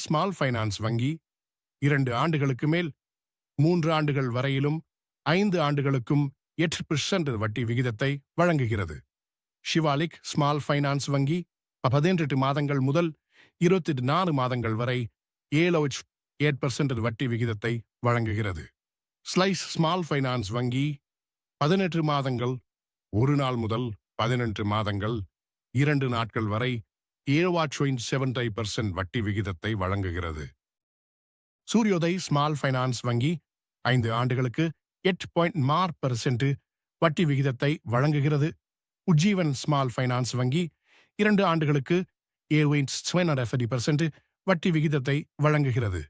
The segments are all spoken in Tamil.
ஸ்மால் ஃபைனான்ஸ் வங்கி 2 ஆண்டுகளுக்கு மேல் 3 ஆண்டுகள் வரையிலும் 5 ஆண்டுகளுக்கும் 8% வட்டி விகிதத்தை வழங்குகிறது. ஷிவாலிக் ஸ்மால் ஃபைனான்ஸ் வங்கி 18 மாதங்கள் முதல் 24 மாதங்கள் வரை 7% வட்டி விகிதத்தை வழங்குகிறது. ஸ்லைஸ் ஸ்மால் ஃபைனான்ஸ் வங்கி 18 மாதங்கள் 1 நாள் முதல் 18 மாதங்கள் 2 நாட்கள் வரை 7.70% வட்டி விகிதத்தை வழங்குகிறது. சூரியோதய் ஸ்மால் ஃபைனான்ஸ் வங்கி 5 ஆண்டுகளுக்கு 8% வட்டி விகிதத்தை வழங்குகிறது. உஜ்ஜீவன் ஸ்மால் ஃபைனான்ஸ் வங்கி 2 ஆண்டுகளுக்கு 7.70% வட்டி விகிதத்தை வழங்குகிறது.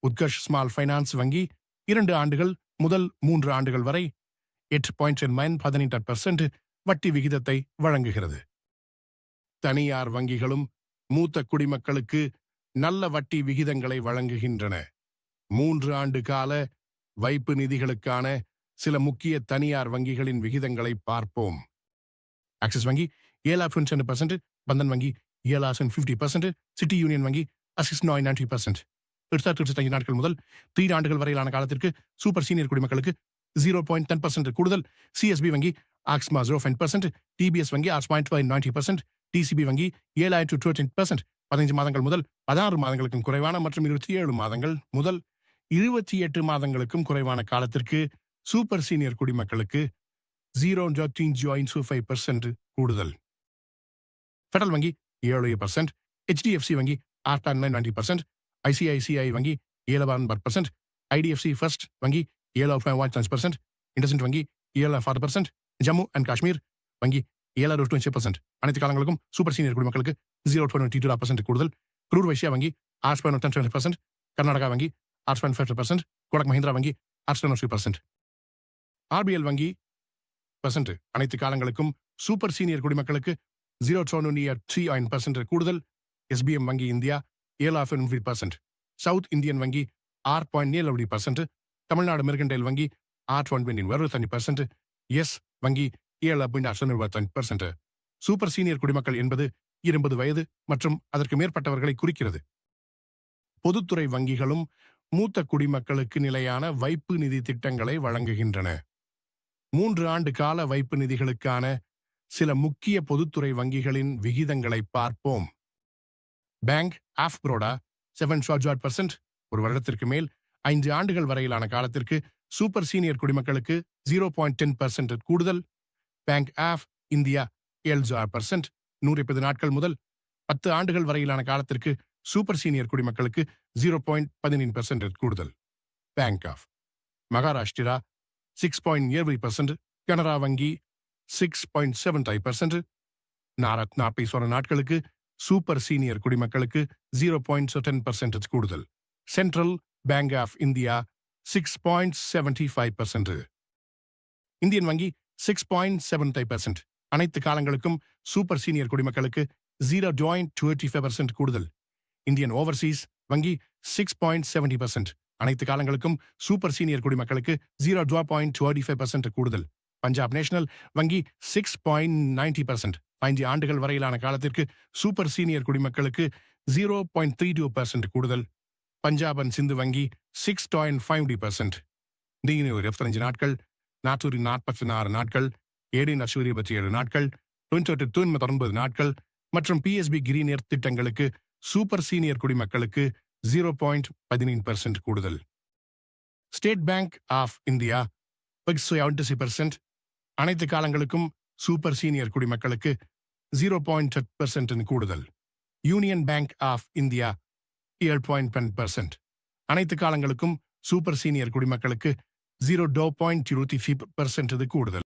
உத்கர்ஷ் ஸ்மால் ஃபைனான்ஸ் வங்கி 2 ஆண்டுகள் முதல் 3 ஆண்டுகள் வரை 8.18% வட்டி விகிதத்தை வழங்குகிறது. தனியார் வங்கிகளும் மூத்த குடிமக்களுக்கு நல்ல வட்டி விகிதங்களை வழங்குகின்றன. 3 ஆண்டு கால வைப்பு நிதிகளுக்கான சில முக்கிய தனியார் வங்கிகளின் விகிதங்களை பார்ப்போம். ஆக்சிஸ் வங்கி 7.20%, பந்தன் வங்கி 7.50%, சிட்டி யூனியன் வங்கி 6.90%. 35 நாட்கள் முதல் 3 ஆண்டுகள் வரையிலான காலத்திற்கு சூப்பர் சீனியர் குடிமக்களுக்கு 0.10% கூடுதல். சிஎஸ்பி வங்கி 0.5%, டிபிஎஸ் வங்கி 0.90%, டிசிபி வங்கி 7.13%. 15 மாதங்கள் முதல் 16 மாதங்களுக்கும் குறைவான மற்றும் 27 மாதங்கள் முதல் 28 மாதங்களுக்கும் குறைவான காலத்திற்கு சூப்பர் சீனியர் குடிமக்களுக்கு 0.25% கூடுதல். ஃபெடரல் வங்கி 7%, HDFC வங்கி 8.90%, ICICI வங்கி 7.10%, IDFC ஃபர்ஸ்ட் வங்கி 7.1%, இண்டஸ்இண்ட் வங்கி 7.40%, ஜம்மு அண்ட் காஷ்மீர் வங்கி 7.20%. அனைத்து காலங்களுக்கும் சூப்பர் சீனியர் குடிமக்களுக்கு 0.22% கூடுதல். கரூர் வைஸ்யா வங்கி 8.10%, கர்நாடகா வங்கி 8.50%, கோடக் மஹிந்திரா வங்கி 8.3%. RBL வங்கி அனைத்து காலங்களுக்கும் சூப்பர் சீனியர் குடிமக்களுக்கு 0.3% கூடுதல். SBM வங்கி இந்தியா 7.50%, சவுத் இந்தியன் வங்கி 6.70%, தமிழ்நாடு மெர்கண்டைல் வங்கி 8.20%, எஸ் வங்கி 7.70%. சூப்பர் சீனியர் குடிமக்கள் என்பது 20 வயது மற்றும் அதற்கு மேற்பட்டவர்களை குறிக்கிறது. பொதுத்துறை வங்கிகளும் மூத்த குடிமக்களுக்கு நிலையான வைப்பு நிதி திட்டங்களை வழங்குகின்றன. 3 ஆண்டு கால வைப்பு நிதிகளுக்கான சில முக்கிய பொதுத்துறை வங்கிகளின் விகிதங்களை பார்ப்போம். பேங்க் ஆஃப் பரோடா 7% ஒரு வருடத்திற்கு மேல் 5 ஆண்டுகள் வரையிலான காலத்திற்கு சூப்பர் சீனியர் குடிமக்களுக்கு 0.10% கூடுதல். பேங்க் ஆஃப் இந்தியா 7% 130 நாட்கள் முதல் 10 ஆண்டுகள் வரையிலான காலத்திற்கு சூப்பர் சீனியர் குடிமக்களுக்கு 0.19% கூடுதல். பேங்க் ஆஃப் மகாராஷ்டிரா 6.70%, கனரா வங்கி 6.75%, 40 நாட்களுக்கு சூப்பர் சீனியர் குடிமக்களுக்கு 0.10% கூடுதல். Central bank of India 6.75%. Indian வங்கி 6.75%. அனைத்து காலங்களுக்கும் சூப்பர் சீனியர் குடிமக்களுக்கு 0.25% கூடுதல். இந்தியன் ஓவர்சீஸ் வங்கி 6.70%. அனைத்து காலங்களுக்கும் சூப்பர் சீனியர் குடிமக்களுக்கு 0.25% கூடுதல். பஞ்சாப் நேஷனல் வங்கி 6.90%. 5 ஆண்டுகள் வரையிலான காலத்திற்கு சூப்பர் சீனியர் குடிமக்களுக்கு 0.32% கூடுதல். பஞ்சாப் அண்ட் சிந்து வங்கி 6.50%. DNU 25 நாட்கள், நாட்டூரி 46 நாட்கள், ஏடி நர்சூரி 27 நாட்கள், 99 நாட்கள் மற்றும் PSB கிரீனியர் திட்டங்களுக்கு சூப்பர் சீனியர் குடிமக்களுக்கு 0.19% கூடுதல். State bank of India 6.20%. அனைத்து காலங்களுக்கும் சூப்பர் சீனியர் குடிமக்களுக்கு 0.10% கூடுதல். Union bank of India 7.10%. அனைத்து காலங்களுக்கும் சூப்பர் சீனியர் குடிமக்களுக்கு 0.23% கூடுதல்.